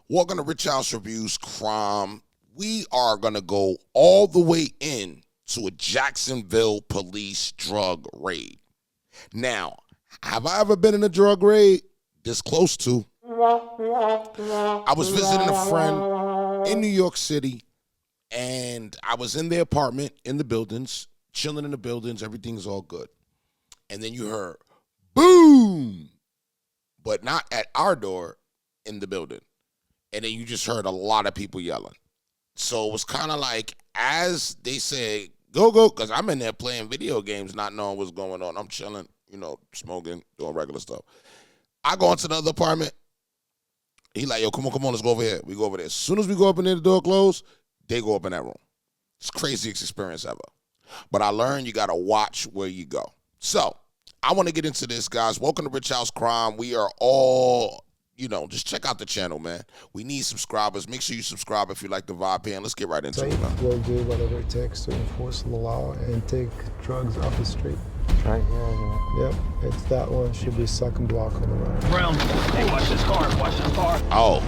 Welcome to Rich House Reviews Crime. We are going to go all the way in to a Jacksonville police drug raid. Now, have I ever been in a drug raid? This close to. I was visiting a friend in New York City, and I was in their apartment, in the buildings, chilling in the buildings. Everything's all good. And then you heard, boom, but not at our door, in the building. And then you just heard a lot of people yelling. So it was kind of like, as they said, go, because I'm in there playing video games, not knowing what's going on. I'm chilling, smoking, doing regular stuff. I go into the other apartment. He like, yo, come on, let's go over here. We go over there. As soon as we go up in there, the door closed, they go up in that room. It's the craziest experience ever. But I learned you got to watch where you go. So I want to get into this, guys. Welcome to Rich House Crime. We are all... just check out the channel, man. We need subscribers. Make sure you subscribe if you like the vibe here, and let's get right into it. We'll do whatever it takes to enforce the law and take drugs off the street. Right here, isn't it? Yep, it's that one. Should be second block on the right. Brown, hey, watch this car, Oh.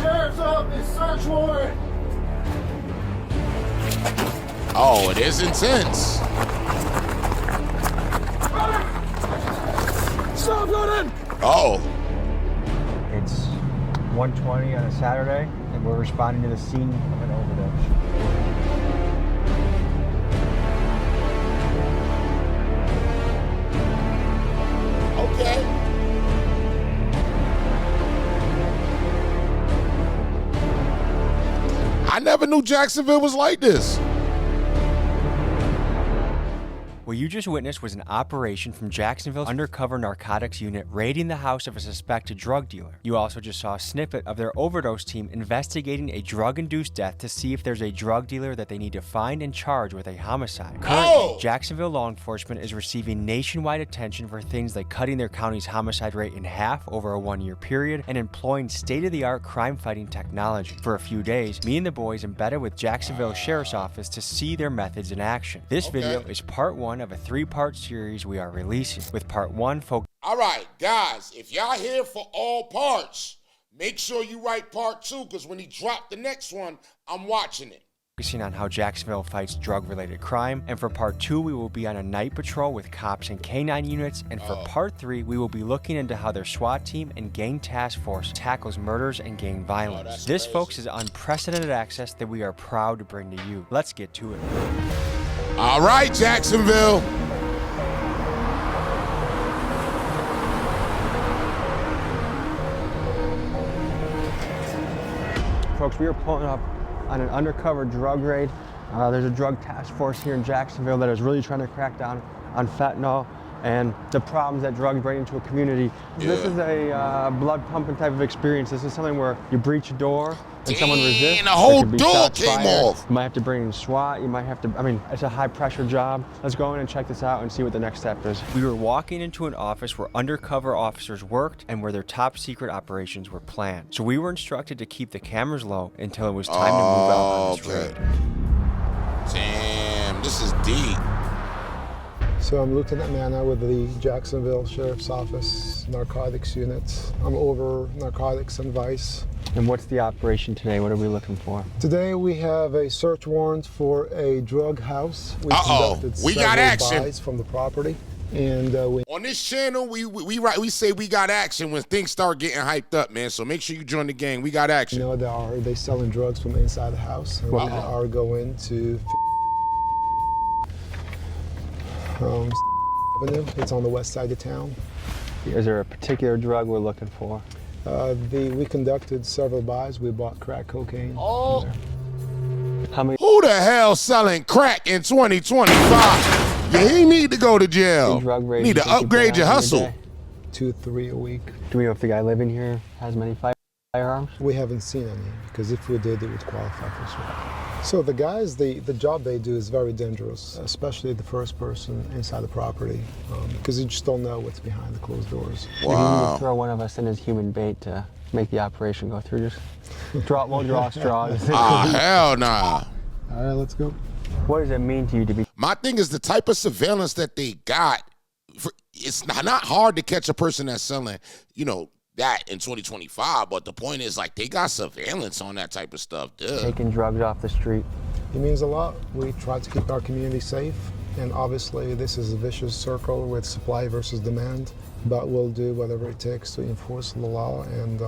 Sheriff's office, search warrant. Oh, it is intense. Stop running! Oh. It's 1:20 on a Saturday, and we're responding to the scene of an overdose. Okay. I never knew Jacksonville was like this. What you just witnessed was an operation from Jacksonville's undercover narcotics unit raiding the house of a suspected drug dealer. You also just saw a snippet of their overdose team investigating a drug-induced death to see if there's a drug dealer that they need to find and charge with a homicide. Currently, Jacksonville law enforcement is receiving nationwide attention for things like cutting their county's homicide rate in half over a one-year period and employing state-of-the-art crime-fighting technology. For a few days, me and the boys embedded with Jacksonville Sheriff's Office to see their methods in action. This video is part one of a three-part series we are releasing, with part one focused. All right, guys, if y'all here for all parts, make sure you write part two, because when he dropped the next one, I'm watching it. Focusing on how Jacksonville fights drug-related crime, and for part two, we will be on a night patrol with cops and K-9 units, and for part three, we will be looking into how their SWAT team and gang task force tackles murders and gang violence. This, folks, is unprecedented access that we are proud to bring to you. Let's get to it. All right, Jacksonville. Folks, we are pulling up on an undercover drug raid. There's a drug task force here in Jacksonville that is really trying to crack down on fentanyl and the problems that drugs bring into a community. Yeah. This is a blood pumping type of experience. This is something where you breach a door and someone resists. And the whole door came off. You might have to bring in SWAT. You might have to, it's a high pressure job. Let's go in and check this out and see what the next step is. We were walking into an office where undercover officers worked and where their top secret operations were planned. So we were instructed to keep the cameras low until it was time to move out on this raid. Damn, this is deep. So I'm Lieutenant Manna with the Jacksonville Sheriff's Office Narcotics Unit. I'm over narcotics and vice. And what's the operation today? What are we looking for? Today we have a search warrant for a drug house. We got action buys from the property, and on this channel we say we got action when things start getting hyped up, man. So make sure you join the gang. We got action. They selling drugs from inside the house. And we are going to. It's on the west side of town. Is there a particular drug we're looking for? We conducted several buys. We bought crack cocaine. Oh. How many? Who the hell selling crack in 2025? Yeah, he need to go to jail. Need to upgrade your hustle. 2-3 a week. Do we know if the guy living here has many firearms? We haven't seen any, because if we did, it would qualify for SWAT. So the guys, the job they do is very dangerous, especially the first person inside the property, because you just don't know what's behind the closed doors. Wow. If you need to throw one of us in as human bait to make the operation go through, just we'll draw straws. Hell nah. All right, let's go. What does it mean to you to be? My thing is the type of surveillance that they got. it's not hard to catch a person that's selling, that in 2025. But the point is, like, they got surveillance on that type of stuff, dude. Taking drugs off the street. It means a lot. We try to keep our community safe, and obviously this is a vicious circle with supply versus demand, but we'll do whatever it takes to enforce the law and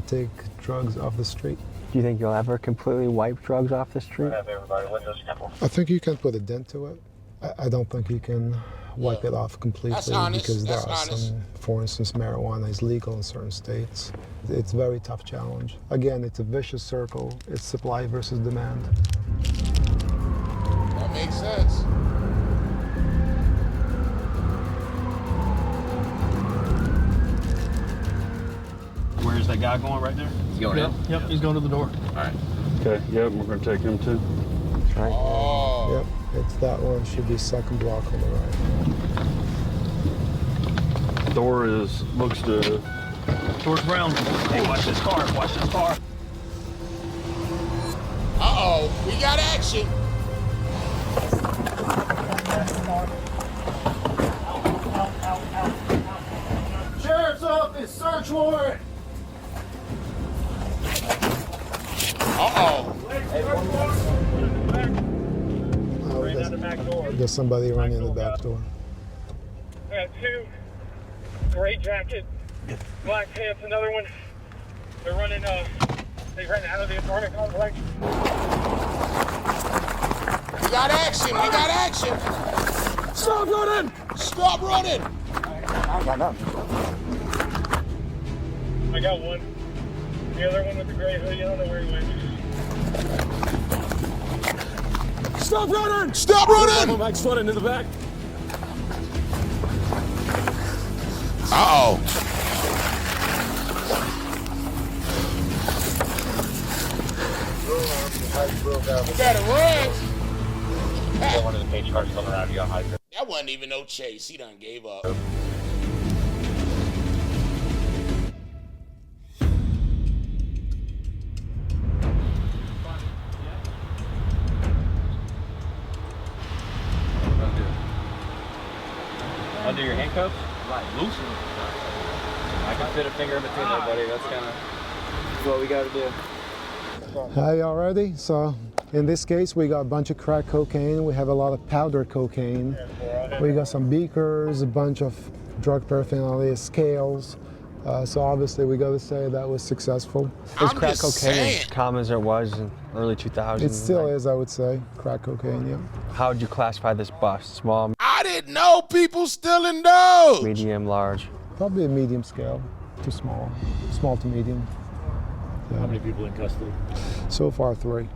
take drugs off the street. Do you think you'll ever completely wipe drugs off the street? I think you can put a dent to it. I don't think you can wipe it off completely because there are some, for instance, marijuana is legal in certain states. It's a very tough challenge. Again, it's a vicious circle. It's supply versus demand. That makes sense. Where's that guy going right there? He's going in? Yep, he's going to the door. All right. Okay, yep, we're going to take him too. That's right. Oh. Yep, it's that one. Should be second block on the right. Door looks towards Brown. Hey, watch this car, watch this car. Uh-oh, we got action. Sheriff's office, search warrant. Uh-oh. There's somebody running in the back door. I got two gray jacket, black pants, another one. They're running, they ran out of the apartment complex. We got action. We got action. Stop running! Stop running. I got one. The other one with the gray hoodie, I don't know where he went. Stop running! Stop running. Mike's running in the back. Uh-oh. You better run. One of the page cars coming around. You got high. That wasn't even no chase. He done gave up. Under your handcuffs? Right, loosen. I can fit a finger in between there, buddy. That's kind of what we got to do. Hi, y'all ready? So in this case, we got a bunch of crack cocaine. We have a lot of powder cocaine. We got some beakers, a bunch of drug paraphernalia, scales. So obviously we got to say that was successful. Is I'm crack just cocaine saying. as common as it was in early 2000s? It still is, I would say, crack cocaine, yeah. How would you classify this bust? Small, I didn't know people still indulge. medium, large? Probably a medium scale to small, small to medium. How many people in custody? So far, 3.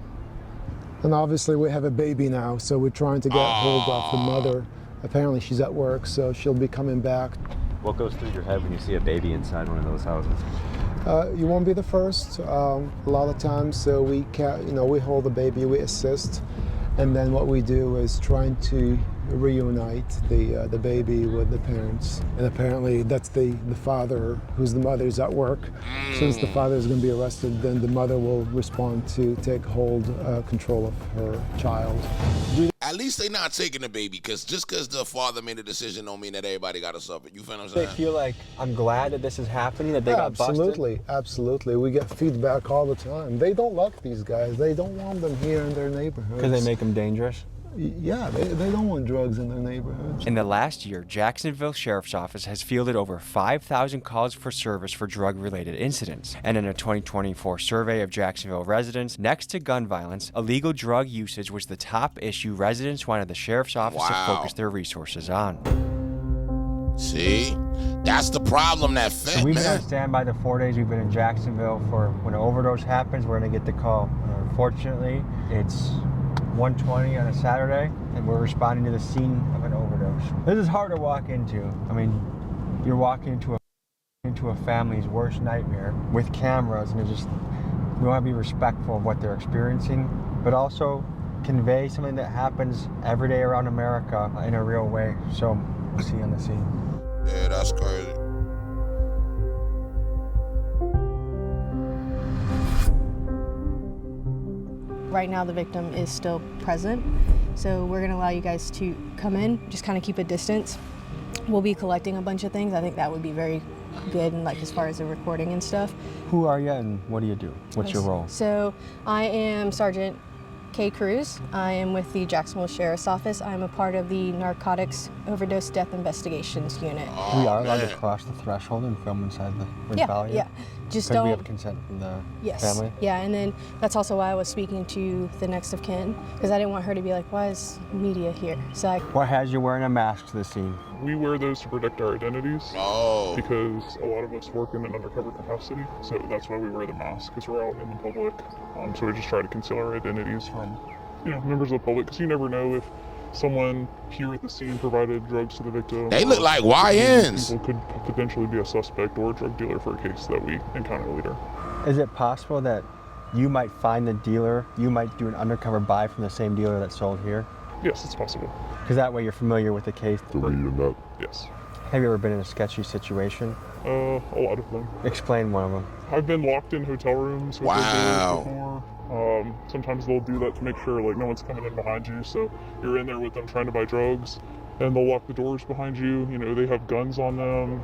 And obviously we have a baby now, so we're trying to get hold of the mother. Apparently she's at work, so she'll be coming back. What goes through your head when you see a baby inside one of those houses? You won't be the first. A lot of times, so we we hold the baby, we assist, and then what we do is trying to reunite the baby with the parents. And apparently that's the father, who's the mother's at work. Since the father is going to be arrested, then the mother will respond to take control of her child. At least they not taking the baby, because just because the father made a decision don't mean that everybody got to suffer. You feel what I'm They saying? feel like, I'm glad that this is happening, that they got busted? Absolutely, absolutely. We get feedback all the time. They don't like these guys. They don't want them here in their neighborhoods. Because they make them dangerous? Yeah, they don't want drugs in their neighborhoods. In the last year, Jacksonville Sheriff's Office has fielded over 5,000 calls for service for drug-related incidents. And in a 2024 survey of Jacksonville residents, next to gun violence, illegal drug usage was the top issue residents wanted the Sheriff's Office to focus their resources on. See? That's the problem, that fent, We've been on man. standby the 4 days we've been in Jacksonville for when an overdose happens, we're going to get the call. Unfortunately, it's 1:20 on a Saturday, and we're responding to the scene of an overdose. This is hard to walk into. I mean, you're walking into a family's worst nightmare with cameras, and we want to be respectful of what they're experiencing, but also convey something that happens every day around America in a real way. So we'll see you on the scene. Yeah, that's crazy. Right now the victim is still present, so we're going to allow you guys to come in, just kind of keep a distance. we'll be collecting a bunch of things. I think that would be very good, and like as far as the recording and stuff. Who are you and what do you do? What's your role? So I am Sergeant Kay Cruz. I am with the Jacksonville Sheriff's Office. I'm a part of the Narcotics Overdose Death Investigations Unit. We are allowed to cross the threshold and film inside the Valley? Yeah. Just Because don't. we have consent from the family? Yeah, and then that's also why I was speaking to the next of kin, because I didn't want her to be like, why is media here? So What has you wearing a mask to the scene? We wear those to protect our identities. Oh. Because a lot of us work in an undercover capacity, so that's why we wear the mask, because we're out in the public. So we just try to conceal our identities from, members of the public, because you never know if someone here at the scene provided drugs to the victim. They look like YNs. People could potentially be a suspect or a drug dealer for a case that we encounter later. Is it possible that you might find the dealer, you might do an undercover buy from the same dealer that sold here? Yes, it's possible. Because that way you're familiar with the case. Yes. Have you ever been in a sketchy situation? A lot of them. Explain one of them. I've been locked in hotel rooms with Wow. before. Sometimes they'll do that to make sure no one's coming in behind you, so you're in there with them trying to buy drugs, and they'll lock the doors behind you. They have guns on them.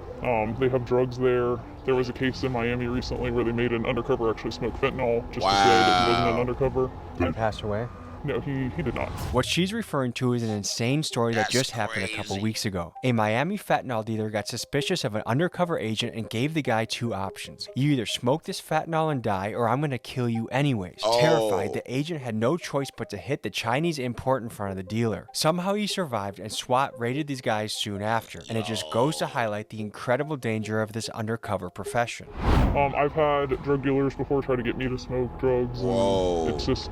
They have drugs there. There was a case in Miami recently where they made an undercover actually smoke fentanyl just to say that he wasn't an undercover. Did he pass away? No, he did not. What she's referring to is an insane story that just happened a couple weeks ago. A Miami fentanyl dealer got suspicious of an undercover agent and gave the guy two options. You either smoke this fentanyl and die, or I'm going to kill you anyways. Terrified, the agent had no choice but to hit the Chinese import in front of the dealer. Somehow he survived, and SWAT raided these guys soon after. And it just goes to highlight the incredible danger of this undercover profession. I've had drug dealers before try to get me to smoke drugs. Whoa. And it's just,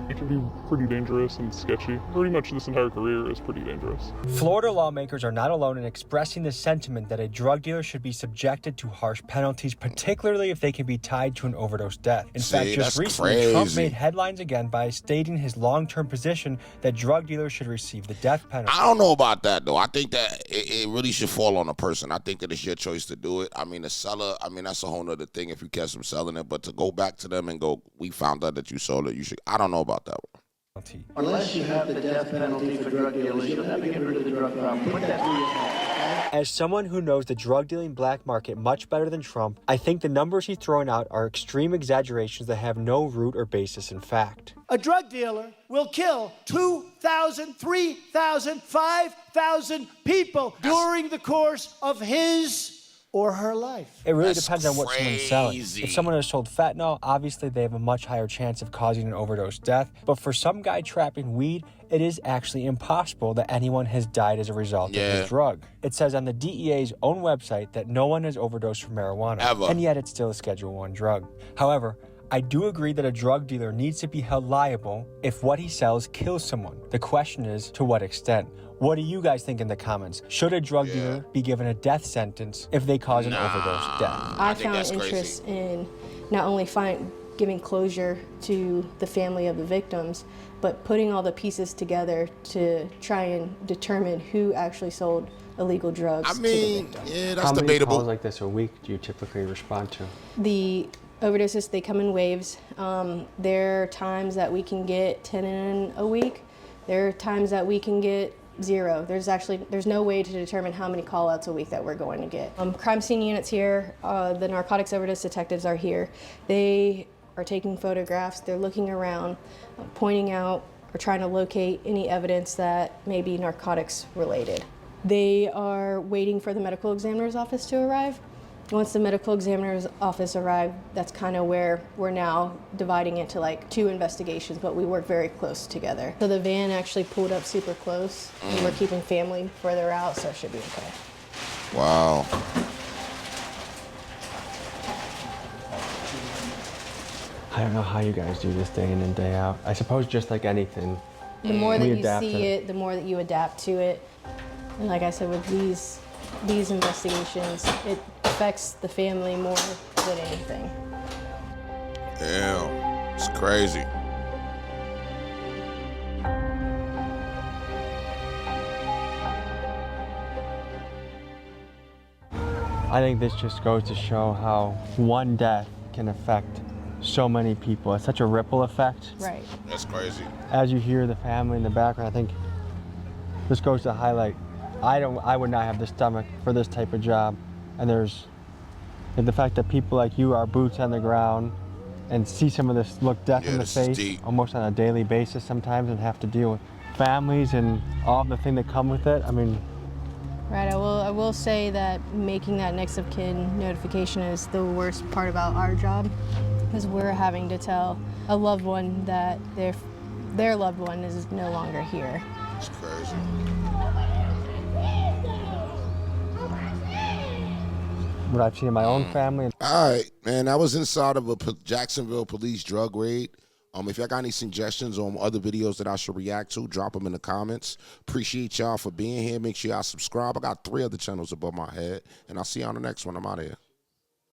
it can be pretty dangerous and sketchy. Pretty much this entire career is pretty dangerous. Florida lawmakers are not alone in expressing the sentiment that a drug dealer should be subjected to harsh penalties, particularly if they can be tied to an overdose death. In fact, just recently, Trump made headlines again by stating his long-term position that drug dealers should receive the death penalty. I don't know about that, though. I think that it really should fall on the person. I think that it's your choice to do it. I mean, the seller, that's a whole nother thing if you catch them selling it. But to go back to them and go, we found out that you sold it, you should. I don't know about that one. Unless you have the death penalty for drug dealers, you don't have to get rid of the drug problem. Put that through your head, okay? As someone who knows the drug dealing black market much better than Trump, I think the numbers he's throwing out are extreme exaggerations that have no root or basis in fact. A drug dealer will kill 2,000, 3,000, 5,000 people during the course of his or her life. It really depends on what someone's selling. If someone has sold fentanyl, obviously they have a much higher chance of causing an overdose death. But for some guy trapping weed, it is actually impossible that anyone has died as a result of this drug. It says on the DEA's own website that no one has overdosed from marijuana. Ever. And yet it's still a Schedule I drug. However, I do agree that a drug dealer needs to be held liable if what he sells kills someone. The question is, to what extent? What do you guys think in the comments? Should a drug dealer be given a death sentence if they cause an overdose death? I found interest in not only giving closure to the family of the victims, but putting all the pieces together to try and determine who actually sold illegal drugs to the victim. That's How many debatable. calls like this a week do you typically respond to? The overdoses, they come in waves. There are times that we can get 10 in a week. There are times that we can get 0. There's no way to determine how many call-outs a week that we're going to get. Crime scene units here, the narcotics overdose detectives are here. They are taking photographs, they're looking around, pointing out or trying to locate any evidence that may be narcotics related. They are waiting for the medical examiner's office to arrive. Once the medical examiner's office arrived, that's kind of where we're now dividing into like 2 investigations, but we work very close together. So the van actually pulled up super close, and we're keeping family further out, so it should be okay. Wow. I don't know how you guys do this day in and day out. I suppose just like anything, The more that we you adapt see to it, the more that you adapt to it. And like I said, with these investigations, it affects the family more than anything. Damn, it's crazy. I think this just goes to show how one death can affect so many people. It's such a ripple effect. Right. That's crazy. As you hear the family in the background, I think this goes to highlight I would not have the stomach for this type of job. And there's the fact that people like you are boots on the ground and see some of this, look death in the face almost on a daily basis sometimes, and have to deal with families and all the thing that come with it. I mean, right, I will say that making that next of kin notification is the worst part about our job, because we're having to tell a loved one that their loved one is no longer here. It's crazy. what I've seen in my own family. All right, man, that was inside of a Jacksonville police drug raid. If y'all got any suggestions on other videos that I should react to, drop them in the comments. Appreciate y'all for being here. Make sure y'all subscribe. I got 3 other channels above my head, and I'll see y'all on the next one. I'm out of here.